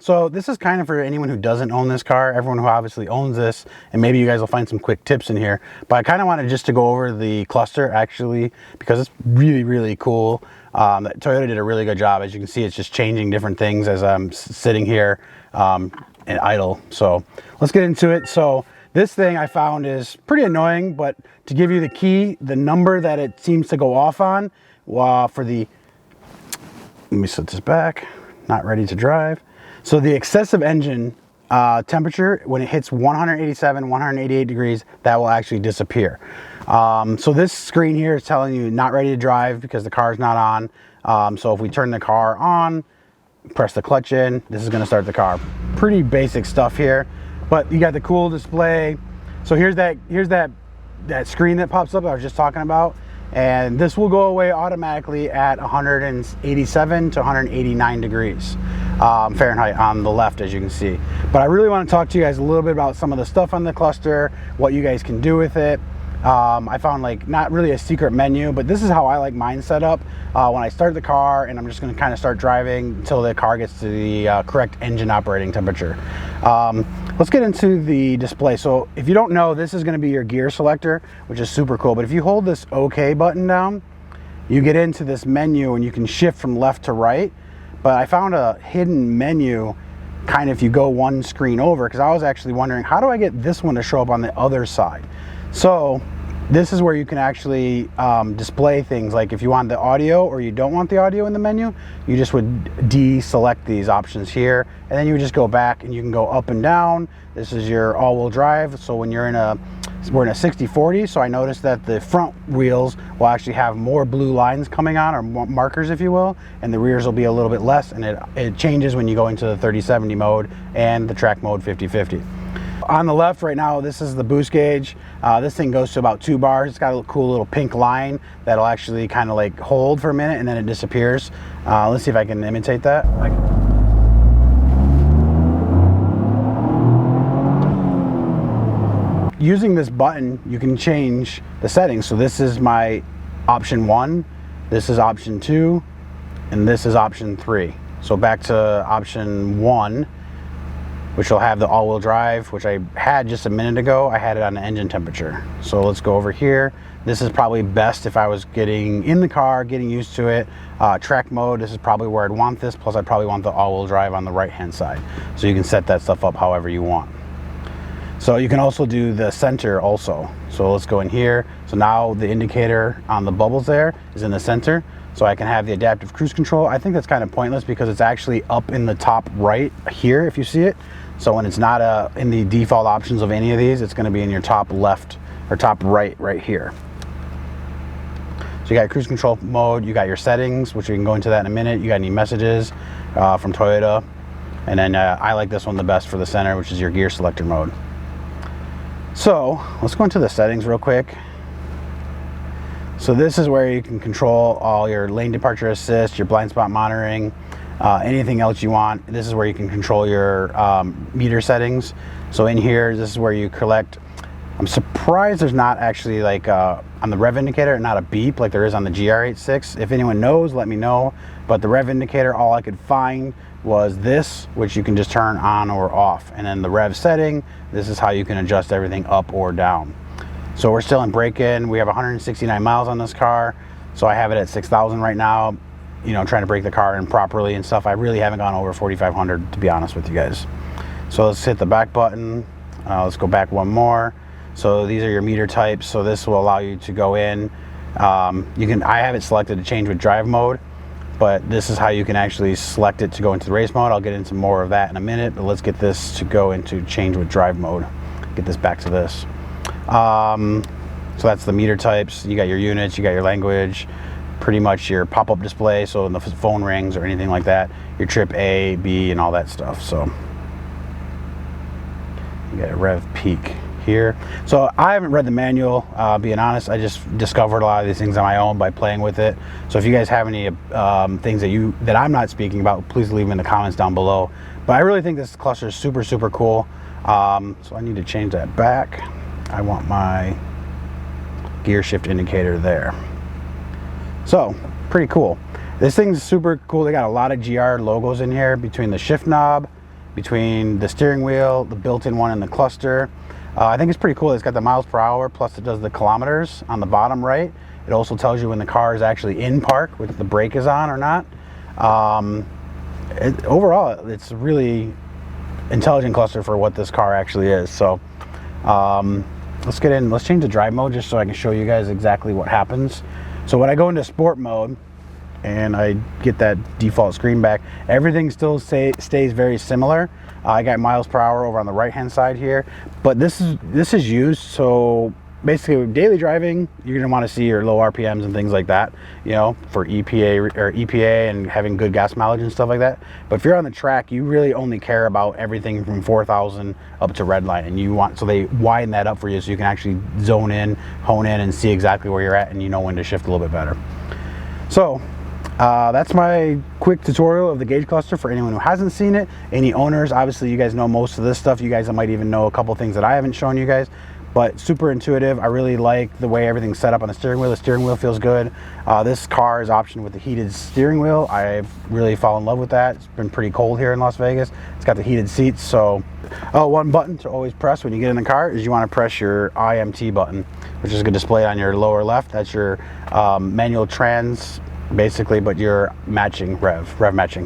So this is kind of for anyone who doesn't own this car, everyone who obviously owns this, and maybe you guys will find some quick tips in here. But I kind of wanted just to go over the cluster actually, because it's really, really cool. Toyota did a really good job. As you can see, it's just changing different things as I'm sitting here and idle. So let's get into it. So this thing I found is pretty annoying, but to give you the key, the number that it seems to go off on for the, let me set this back, not ready to drive. So the excessive engine temperature, when it hits 187, 188 degrees, that will actually disappear. So this screen here is telling you not ready to drive because the car is not on. So if we turn the car on, press the clutch in, this is going to start the car. Pretty basic stuff here, but you got the cool display. So here's that screen that pops up that I was just talking about. And this will go away automatically at 187 to 189 degrees Fahrenheit on the left, as you can see. But I really want to talk to you guys a little bit about some of the stuff on the cluster, what you guys can do with it. I found like not really a secret menu, but this is how I like mine set up when I start the car, and I'm just going to kind of start driving until the car gets to the correct engine operating temperature. Let's get into the display. So if you don't know, this is going to be your gear selector, which is super cool. But if you hold this OK button down, you get into this menu and you can shift from left to right. But I found a hidden menu kind of if you go one screen over, because I was actually wondering, how do I get this one to show up on the other side? So this is where you can actually display things like if you want the audio or you don't want the audio in the menu, you just would deselect these options here, and then you would just go back and you can go up and down. This is your all-wheel drive. So when you're in we're in a 60/40, so I noticed that the front wheels will actually have more blue lines coming on, or markers if you will, and the rears will be a little bit less, and it changes when you go into the 30/70 mode and the track mode 50/50. On the left right now, this is the boost gauge. This thing goes to about 2 bars. It's got a cool little pink line that'll actually kind of like hold for a minute and then it disappears. Let's see if I can imitate that. Using this button, you can change the settings. So this is my option 1, this is option 2, and this is option 3. So back to option 1, which will have the all-wheel drive, which I had just a minute ago. I had it on the engine temperature. So let's go over here. This is probably best if I was getting in the car, getting used to it. Track mode, this is probably where I'd want this, plus I'd probably want the all-wheel drive on the right-hand side. So you can set that stuff up however you want. So you can also do the center also. So let's go in here. So now the indicator on the bubbles there is in the center. So I can have the adaptive cruise control. I think that's kind of pointless because it's actually up in the top right here if you see it. So when it's not in the default options of any of these, it's going to be in your top left or top right here. So you got your cruise control mode, you got your settings, which we can go into that in a minute. You got any messages from Toyota. And then I like this one the best for the center, which is your gear selector mode. So let's go into the settings real quick. So this is where you can control all your lane departure assist, your blind spot monitoring, anything else you want. This is where you can control your meter settings. So in here, this is where you collect. I'm surprised there's not actually like on the rev indicator, not a beep like there is on the GR86. If anyone knows, let me know. But the rev indicator, all I could find was this, which you can just turn on or off. And then the rev setting, this is how you can adjust everything up or down. So we're still in break-in. We have 169 miles on this car. So I have it at 6,000 right now, you know, trying to break the car in properly and stuff. I really haven't gone over 4,500 to be honest with you guys. So let's hit the back button. Let's go back one more. So these are your meter types. So this will allow you to go in. I have it selected to change with drive mode, but this is how you can actually select it to go into the race mode. I'll get into more of that in a minute, but let's get this to go into change with drive mode. Get this back to this. So that's the meter types. You got your units, you got your language, pretty much your pop-up display. So when the phone rings or anything like that, your trip A, B, and all that stuff. So you got a rev peak here. So I haven't read the manual, being honest. I just discovered a lot of these things on my own by playing with it. So if you guys have any things that I'm not speaking about, please leave them in the comments down below. But I really think this cluster is super, super cool. So I need to change that back. I want my gear shift indicator there. So pretty cool. This thing's super cool. They got a lot of GR logos in here between the shift knob between the steering wheel, the built-in one, and the cluster. I think it's pretty cool. It's got the miles per hour, plus it does the kilometers on the bottom right. It also tells you when the car is actually in park, if the brake is on or not. Overall, it's a really intelligent cluster for what this car actually is. So let's get in. Let's change the drive mode just so I can show you guys exactly what happens. So when I go into sport mode and I get that default screen back, everything still stays very similar. I got miles per hour over on the right hand side here, but this is used so basically with daily driving you're going to want to see your low RPMs and things like that, you know, for EPA and having good gas mileage and stuff like that. But if you're on the track, you really only care about everything from 4,000 up to red line, and you want, so they widen that up for you so you can actually zone in, hone in, and see exactly where you're at, and you know when to shift a little bit better. So that's my quick tutorial of the gauge cluster for anyone who hasn't seen it. Any owners, obviously you guys know most of this stuff. You guys might even know a couple things that I haven't shown you guys, but super intuitive. I really like the way everything's set up on the steering wheel. The steering wheel feels good. This car is optioned with the heated steering wheel. I've really fallen in love with that. It's been pretty cold here in Las Vegas. It's got the heated seats. So one button to always press when you get in the car is you want to press your IMT button, which is going to display on your lower left. That's your manual trans basically, but you're matching rev matching.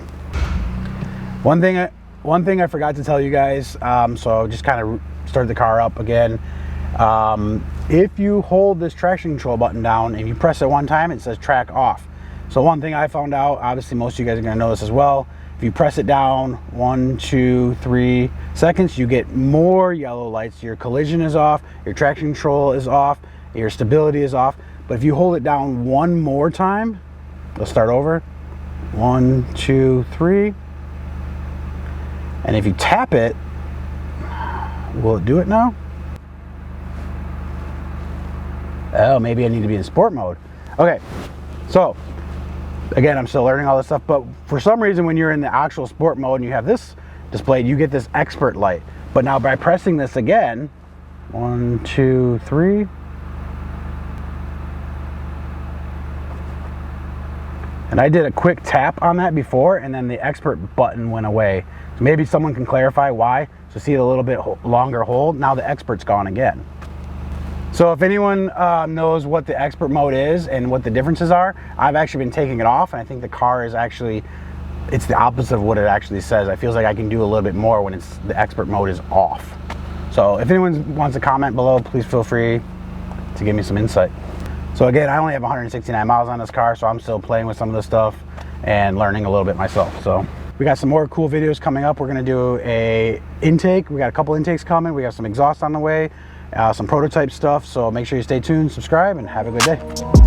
One thing I forgot to tell you guys, so just kind of start the car up again. If you hold this traction control button down and you press it one time, it says track off. So one thing I found out, obviously most of you guys are going to know this as well, if you press it down 1, 2, 3 seconds, you get more yellow lights. Your collision is off, your traction control is off, your stability is off. But if you hold it down one more time, let's start over. 1, 2, 3. And if you tap it, will it do it now? Oh, maybe I need to be in sport mode. Okay, so again, I'm still learning all this stuff, but for some reason when you're in the actual sport mode and you have this displayed, you get this expert light. But now by pressing this again, 1, 2, 3. And I did a quick tap on that before, and then the expert button went away. So maybe someone can clarify why. So see a little bit longer hold. Now the expert's gone again. So if anyone knows what the expert mode is and what the differences are, I've actually been taking it off, and I think the car is actually, it's the opposite of what it actually says. I feel like I can do a little bit more when the expert mode is off. So if anyone wants to comment below, please feel free to give me some insight. So again, I only have 169 miles on this car, so I'm still playing with some of this stuff and learning a little bit myself. So we got some more cool videos coming up. We're gonna do a intake. We got a couple intakes coming. We got some exhaust on the way, some prototype stuff. So make sure you stay tuned, subscribe, and have a good day.